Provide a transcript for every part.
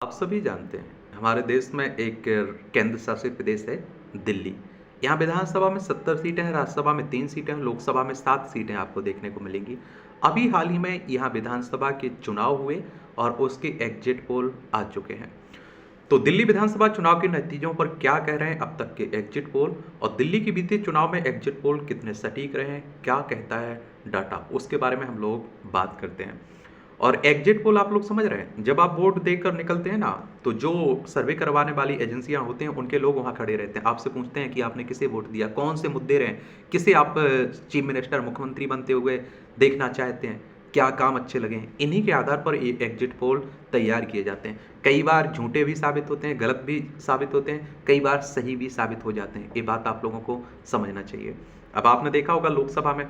आप सभी जानते हैं हमारे देश में एक केंद्र शासित प्रदेश है दिल्ली। यहाँ विधानसभा में 70 सीटें हैं, राज्यसभा में 3 सीटें हैं, लोकसभा में 7 सीटें आपको देखने को मिलेंगी। अभी हाल ही में यहाँ विधानसभा के चुनाव हुए और उसके एग्जिट पोल आ चुके हैं। तो दिल्ली विधानसभा चुनाव के नतीजों पर क्या कह रहे हैं अब तक के एग्जिट पोल, और दिल्ली के बीते चुनाव में एग्जिट पोल कितने सटीक रहे हैं, क्या कहता है डाटा, उसके बारे में हम लोग बात करते हैं। और एग्जिट पोल आप लोग समझ रहे हैं, जब आप वोट देकर निकलते हैं ना, तो जो सर्वे करवाने वाली एजेंसियां होती हैं उनके लोग वहां खड़े रहते हैं, आपसे पूछते हैं कि आपने किसे वोट दिया, कौन से मुद्दे रहे, किसे आप चीफ मिनिस्टर मुख्यमंत्री बनते हुए देखना चाहते हैं, क्या काम अच्छे लगे हैं। इन्हीं के आधार पर ये एग्जिट पोल तैयार किए जाते हैं। कई बार झूठे भी साबित होते हैं, गलत भी साबित होते हैं, कई बार सही भी साबित हो जाते हैं। ये बात आप लोगों को समझना चाहिए। अब आपने देखा होगा लोकसभा में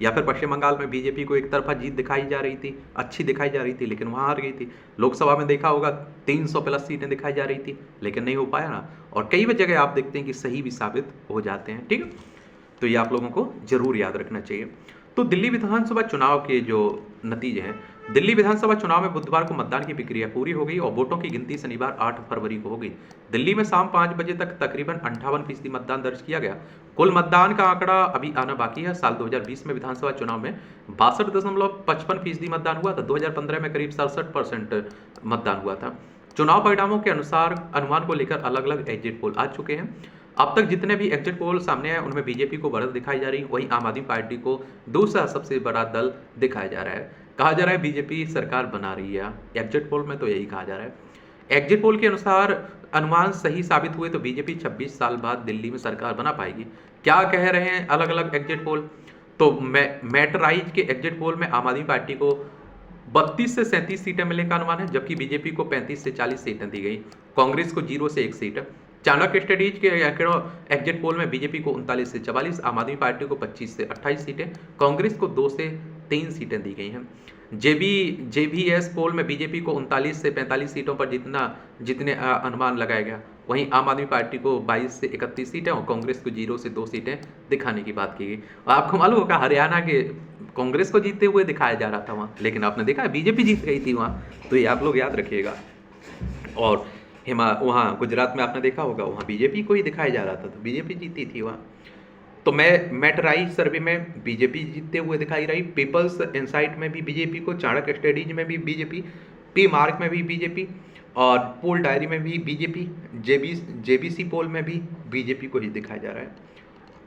या फिर पश्चिम बंगाल में बीजेपी को एक तरफा जीत दिखाई जा रही थी, अच्छी दिखाई जा रही थी, लेकिन वहां हार गई थी। लोकसभा में देखा होगा 300 प्लस सीटें दिखाई जा रही थी, लेकिन नहीं हो पाया ना। और कई जगह आप देखते हैं कि सही भी साबित हो जाते हैं। ठीक है, तो ये आप लोगों को जरूर याद रखना चाहिए। तो दिल्ली विधानसभा चुनाव के जो नतीजे हैं, दिल्ली विधानसभा चुनाव में बुधवार को मतदान की प्रक्रिया पूरी हो गई और वोटों की गिनती शनिवार 8 फरवरी को हो गई। दिल्ली में शाम 5 बजे तक तकरीबन 58% मतदान दर्ज किया गया। कुल मतदान का आंकड़ा अभी आना बाकी है। साल 2020 में विधानसभा चुनाव में 62.55% मतदान हुआ था। 2015 में करीब 67% मतदान हुआ था। चुनाव परिणामों के अनुसार अनुमान को लेकर अलग अलग एग्जिट पोल आ चुके हैं। अब तक जितने भी एग्जिट पोल सामने आए उनमें बीजेपी को बढ़त दिखाई जा रही है, वहीं आम आदमी पार्टी को दूसरा सबसे बड़ा दल दिखाया जा रहा है। कहा जा रहा है बीजेपी सरकार बना रही है, एग्जिट पोल में तो यही कहा जा रहा है। एग्जिट पोल के अनुसार अनुमान सही साबित हुए तो बीजेपी 26 साल बाद दिल्ली में सरकार बना पाएगी। क्या कह रहे हैं अलग अलग एग्जिट पोल? तो मैटराइज के एग्जिट पोल में आम आदमी पार्टी को 32 से 37 सीटें मिलने का अनुमान है, जबकि बीजेपी को 35 से 40 सीटें दी गई, कांग्रेस को 0 से 1 सीट। चाणक्य स्टडीज के एग्जिट पोल में बीजेपी को 39 से 44, आम आदमी पार्टी को 25 से 28 सीटें, कांग्रेस को 2 से 3 सीटें दी गई हैं। जेबीएस पोल में बीजेपी को 39 से 45 सीटों पर जितने अनुमान लगाया गया, वहीं आम आदमी पार्टी को 22 से 31 सीटें और कांग्रेस को 0 से 2 सीटें दिखाने की बात की गई। और आपको मालूम होगा हरियाणा के कांग्रेस को जीतते हुए दिखाया जा रहा था वहाँ, लेकिन आपने देखा बीजेपी जीत गई थी वहाँ, तो ये आप लोग याद रखिएगा। और वहाँ गुजरात में आपने देखा होगा वहाँ बीजेपी को ही दिखाया जा रहा था, तो बीजेपी जीती थी वहाँ। तो मैटराइज सर्वे में बीजेपी जीतते हुए दिखाई रही, पीपल्स इंसाइट में भी बीजेपी को, चाणक्य स्टडीज में भी बीजेपी, पी मार्क में भी बीजेपी, और पोल डायरी में भी बीजेपी, जेबीसी पोल में भी बीजेपी को ही दिखाया जा रहा है।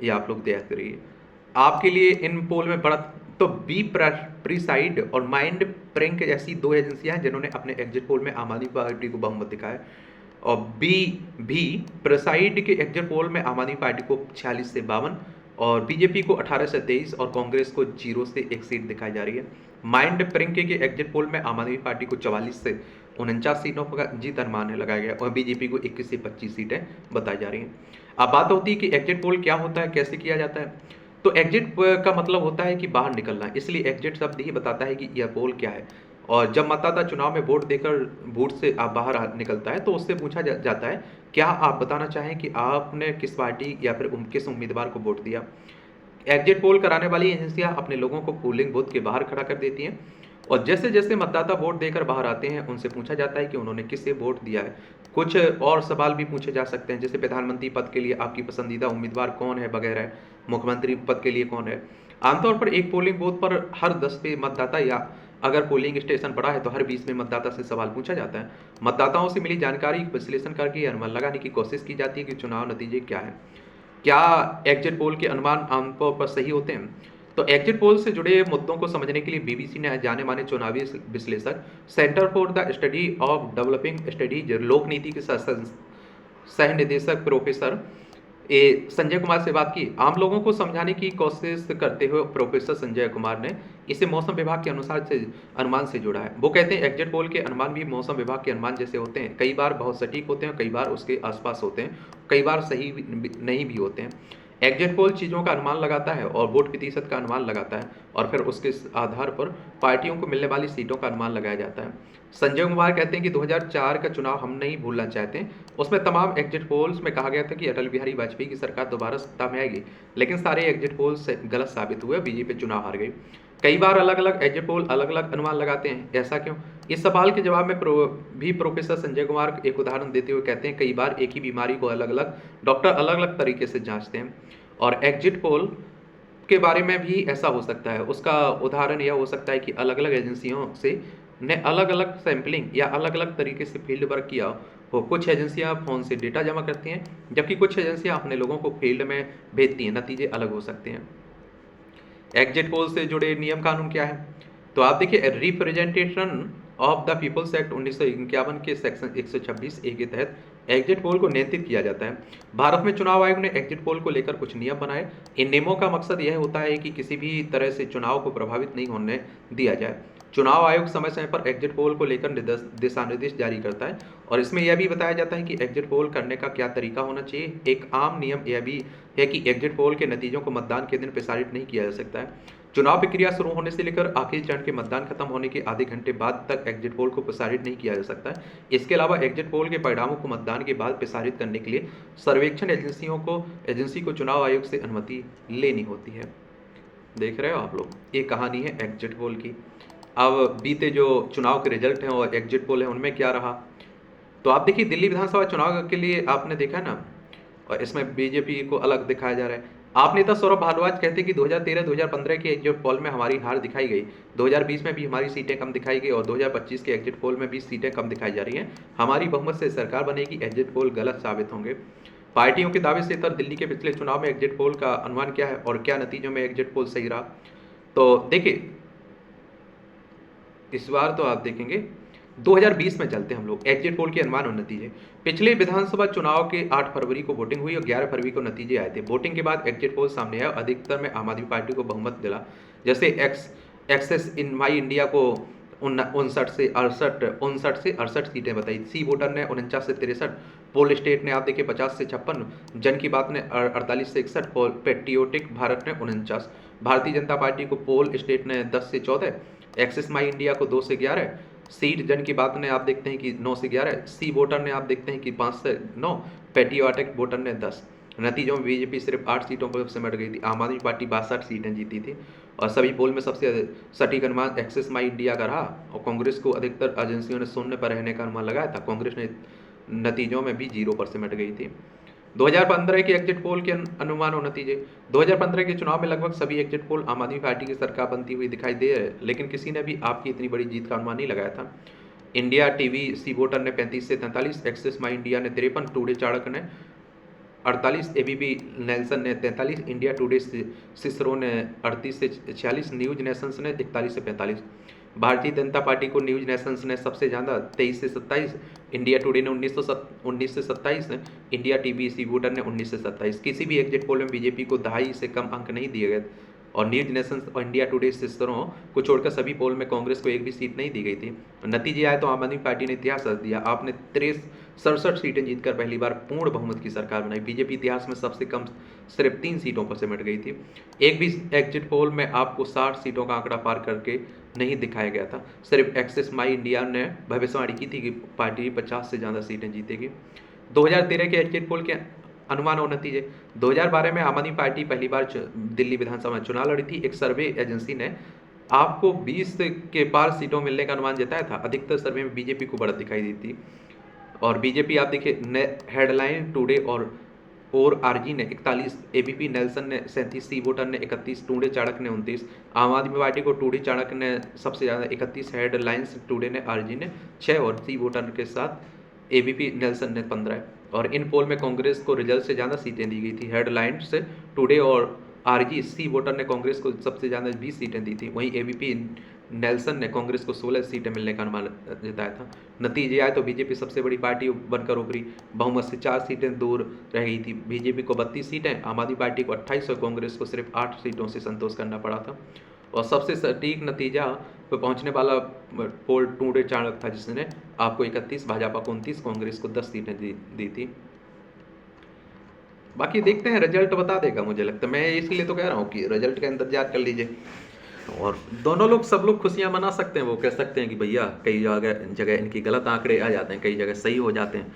ये आप लोग देख रहिए। आपके लिए इन पोल में बढ़त तो बी प्रीसाइड और माइंड प्रैंक ऐसी 2 एजेंसियां हैं जिन्होंने अपने एग्जिट पोल में आम आदमी पार्टी को बहुमत दिखाया। और भी प्रेसाइड के एग्जिट पोल में आम आदमी पार्टी को 46 से 52 और बीजेपी को 18 से 23 और कांग्रेस को 0 से 1 सीट दिखाई जा रही है। माइंड प्रिंक के एग्जिट पोल में आम आदमी पार्टी को 44 से 49 सीटों का जीत अनुमान है लगाया गया और बीजेपी को 21 से 25 सीटें बताई जा रही हैं। अब बात होती है कि एग्जिट पोल क्या होता है, कैसे किया जाता है। तो एग्जिट का मतलब होता है कि बाहर निकलना, इसलिए एग्जिट शब्द ही बताता है कि यह पोल क्या है। और जब मतदाता चुनाव में वोट देकर बूथ से आप बाहर निकलता है तो उससे पूछा जाता है क्या आप बताना चाहें कि आपने किस पार्टी या फिर किस उम्मीदवार को वोट दिया। एग्जिट पोल कराने वाली एजेंसियां अपने लोगों को पोलिंग बूथ के बाहर खड़ा कर देती हैं और जैसे जैसे मतदाता वोट देकर बाहर आते हैं उनसे पूछा जाता है कि उन्होंने किसे वोट दिया है। कुछ और सवाल भी पूछे जा सकते हैं, जैसे प्रधानमंत्री पद के लिए आपकी पसंदीदा उम्मीदवार कौन है वगैरह, मुख्यमंत्री पद के लिए कौन है। आमतौर पर एक पोलिंग बूथ पर हर 10 पे मतदाता या अगर पोलिंग स्टेशन बड़ा है तो हर 20 में मतदाता से सवाल पूछा जाता है। मतदाताओं से मिली जानकारी विश्लेषण करके अनुमान लगाने की कोशिश की जाती है कि चुनाव नतीजे क्या है। क्या एग्जिट पोल के अनुमान आमतौर पर सही होते हैं? तो एग्जिट पोल से जुड़े मुद्दों को समझने के लिए बीबीसी ने जाने माने चुनावी विश्लेषक centre for the study of developing studies लोक नीति के सह निदेशक प्रोफेसर संजय कुमार से बात की। आम लोगों को समझाने की कोशिश करते हुए प्रोफेसर संजय कुमार ने इसे मौसम विभाग के अनुसार से अनुमान से जोड़ा है। वो कहते हैं एग्जिट पोल के अनुमान भी मौसम विभाग के अनुमान जैसे होते हैं, कई बार बहुत सटीक होते हैं, कई बार उसके आसपास होते हैं, कई बार सही नहीं भी होते हैं। एग्जिट पोल चीज़ों का अनुमान लगाता है और वोट प्रतिशत का अनुमान लगाता है और फिर उसके आधार पर पार्टियों को मिलने वाली सीटों का अनुमान लगाया जाता है। संजय कुमार कहते हैं कि 2004 का चुनाव हम नहीं भूलना चाहते। उसमें तमाम एग्जिट पोल्स में कहा गया था कि अटल बिहारी वाजपेयी की सरकार दोबारा सत्ता में आएगी, लेकिन सारे एग्जिट पोल्स गलत साबित हुए, बीजेपी चुनाव हार गई। कई बार अलग अलग एग्जिट पोल अलग अलग अनुमान लगाते हैं, ऐसा क्यों? इस सवाल के जवाब में भी प्रोफेसर संजय कुमार एक उदाहरण देते हुए कहते हैं, कई बार एक ही बीमारी को अलग अलग डॉक्टर अलग अलग तरीके से जांचते हैं और एग्जिट पोल के बारे में भी ऐसा हो सकता है। उसका उदाहरण यह हो सकता है कि अलग अलग एजेंसियों से ने अलग अलग सैंपलिंग या अलग अलग तरीके से फील्ड वर्क किया हो। कुछ एजेंसियां फ़ोन से डेटा जमा करती हैं, जबकि कुछ एजेंसियां अपने लोगों को फील्ड में भेजती हैं। नतीजे अलग हो सकते हैं। एग्जिट पोल से जुड़े नियम कानून क्या है? तो आप देखिए, representation of the peoples act 1951 के सेक्शन 126 ए के तहत एग्जिट पोल को नियंत्रित किया जाता है। भारत में चुनाव आयोग ने एग्जिट पोल को लेकर कुछ नियम बनाए। इन नियमों का मकसद यह होता है कि किसी भी तरह से चुनाव को प्रभावित नहीं होने दिया जाए। चुनाव आयोग समय समय पर एग्जिट पोल को लेकर दिशा निर्देश जारी करता है और इसमें यह भी बताया जाता है कि एग्जिट पोल करने का क्या तरीका होना चाहिए। एक आम नियम यह भी है कि एग्जिट पोल के नतीजों को मतदान के दिन प्रसारित नहीं किया जा सकता है। चुनाव प्रक्रिया शुरू होने से लेकर आखिरी चरण के मतदान खत्म होने के आधे घंटे बाद तक एग्जिट पोल को प्रसारित नहीं किया जा सकता है। इसके अलावा एग्जिट पोल के परिणामों को मतदान के बाद प्रसारित करने के लिए सर्वेक्षण एजेंसी को चुनाव आयोग से अनुमति लेनी होती है। देख रहे हो आप लोग, ये कहानी है एग्जिट पोल की। अब बीते जो चुनाव के रिजल्ट हैं और एग्जिट पोल है, उनमें क्या रहा? तो आप देखिए, दिल्ली विधानसभा चुनाव के लिए आपने देखा ना, और इसमें बीजेपी को अलग दिखाया जा रहा है। आप नेता सौरभ भारद्वाज कहते हैं कि 2013-2015 के एग्जिट पोल में हमारी हार दिखाई गई, 2020 में भी हमारी सीटें कम दिखाई गई और 2025 के एग्जिट पोल में भी सीटें कम दिखाई जा रही हैं। हमारी बहुमत से सरकार बनेगी, एग्जिट पोल गलत साबित होंगे। पार्टियों के दावे से इतर दिल्ली के पिछले चुनाव में एग्जिट पोल का अनुमान क्या है और क्या नतीजों में एग्जिट पोल सही रहा? तो देखिए, इस बार तो आप देखेंगे 2020 में चलते हैं हम लोग। एग्जिट पोल के अनुमान और नतीजे। पिछले विधानसभा चुनाव के 8 फरवरी को वोटिंग हुई और 11 फरवरी को नतीजे आए थे। वोटिंग के बाद एग्जिट पोल सामने आया और अधिकतर में आम आदमी पार्टी को बहुमत मिला। जैसे एक्सेस इन माई इंडिया को 59 से 68 सीटें बताई। सी वोटर ने 49 से 63, पोल स्टेट ने आप देखिए 50 से 56, जन की बात ने 48 से 61, पेट्रियोटिक भारत ने 49, भारतीय जनता पार्टी को पोल स्टेट ने 10 से 14, एक्सिस माई इंडिया को 2 से 11, सीट जन की बात ने आप देखते हैं कि 9 से 11, सी वोटर ने आप देखते हैं कि 5 से 9, पेट्रियोटिक वोटर ने 10। नतीजों में बीजेपी सिर्फ 8 सीटों पर सिमट गई थी। आम आदमी पार्टी 62 सीटें जीती थी और सभी पोल में सबसे सटीक अनुमान एक्सिस माई इंडिया का रहा और कांग्रेस को अधिकतर एजेंसियों ने शून्य पर रहने का अनुमान लगाया था। कांग्रेस ने नतीजों में भी 0 पर सिमट गई थी। 2015 के एग्जिट पोल के अनुमान और नतीजे। 2015 के चुनाव में लगभग सभी एग्जिट पोल आम आदमी पार्टी की सरकार बनती हुई दिखाई दे रहे, लेकिन किसी ने भी आपकी इतनी बड़ी जीत का अनुमान नहीं लगाया था। इंडिया टीवी सी वोटर ने 35 से 43, एक्सिस माई इंडिया ने 53, टुडे चाणक्य ने 48, एबीपी नेल्सन ने 43, इंडिया टुडे सिसरो ने 38 से 46, न्यूज नेशंस ने 41 से 45। भारतीय जनता पार्टी को न्यूज नेशंस ने सबसे ज़्यादा 23 से 27, इंडिया टुडे ने 19 से 27, इंडिया टीवी सी वोटर ने 19 से 27। किसी भी एग्जिट पोल में बीजेपी को 2.5 से कम अंक नहीं दिए गए और न्यूज नेशंस और इंडिया टुडे सिस्टरों को छोड़कर सभी पोल में कांग्रेस को एक भी सीट नहीं दी गई थी। नतीजे आए तो आम आदमी पार्टी ने इतिहास रच दिया। आपने 67 सीटें जीतकर पहली बार पूर्ण बहुमत की सरकार बनाई। बीजेपी इतिहास में सबसे कम सिर्फ 3 सीटों पर सिमट गई थी। एक भी एग्जिट पोल में आपको 60 सीटों का आंकड़ा पार करके नहीं दिखाया गया था। सिर्फ एक्सिस माई इंडिया ने भविष्यवाणी की थी कि पार्टी 50 से ज़्यादा सीटें जीतेगी। 2013 के एग्जिट पोल के अनुमान और नतीजे। 2012 में आम आदमी पार्टी पहली बार दिल्ली विधानसभा में चुनाव लड़ी थी। एक सर्वे एजेंसी ने आपको 20 के पार सीटों मिलने का अनुमान जताया था। अधिकतर सर्वे में बीजेपी को बढ़त दिखाई दी थी और बीजेपी आप देखिए हेडलाइन टुडे और आरजी ने 41, एबीपी नेल्सन ने 37, सी वोटर ने 31, टुडे चाणक्य ने 29। आम आदमी पार्टी को टुडे चाणक्य ने सबसे ज़्यादा 31, हेडलाइंस टुडे ने आरजी ने 6 और सी वोटर के साथ एबीपी नेल्सन ने 15। और इन पोल में कांग्रेस को रिजल्ट से ज़्यादा सीटें दी गई थी। हेडलाइंस टुडे और आरजी सी वोटर ने कांग्रेस को सबसे ज़्यादा 20 सीटें दी थी। वहीं एबीपी नेल्सन ने कांग्रेस को 16 सीटें मिलने का अनुमान जताया था। नतीजे आए तो बीजेपी सबसे बड़ी पार्टी बनकर उभरी। बहुमत से 4 सीटें दूर रह गई थी। बीजेपी को 32 सीटें, आम आदमी पार्टी को 28 और कांग्रेस को सिर्फ 8 सीटों से संतोष करना पड़ा था। और सबसे सटीक नतीजा पर पहुंचने वाला पोल टुडे चाणक्य था, जिसने आपको 31, भाजपा को 29, कांग्रेस को 10 सीटें दी थी। बाकी देखते हैं, रिजल्ट बता देगा मुझे लगता है। मैं इसलिए तो कह रहा हूँ कि रिजल्ट का इंतजार कर लीजिए और दोनों लोग सब लोग खुशियां मना सकते हैं। वो कह सकते हैं कि भैया कई जगह इनकी गलत आंकड़े आ जाते हैं, कई जगह सही हो जाते हैं।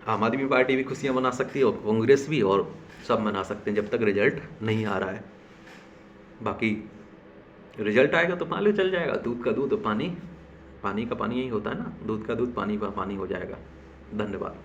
आम आदमी पार्टी भी खुशियां मना सकती है और कांग्रेस भी, और सब मना सकते हैं जब तक रिजल्ट नहीं आ रहा है। बाकी रिजल्ट आएगा तो मालूम चल जाएगा। दूध का दूध, पानी, पानी का पानी यही होता है ना, दूध का दूध, पानी का पानी हो जाएगा। धन्यवाद।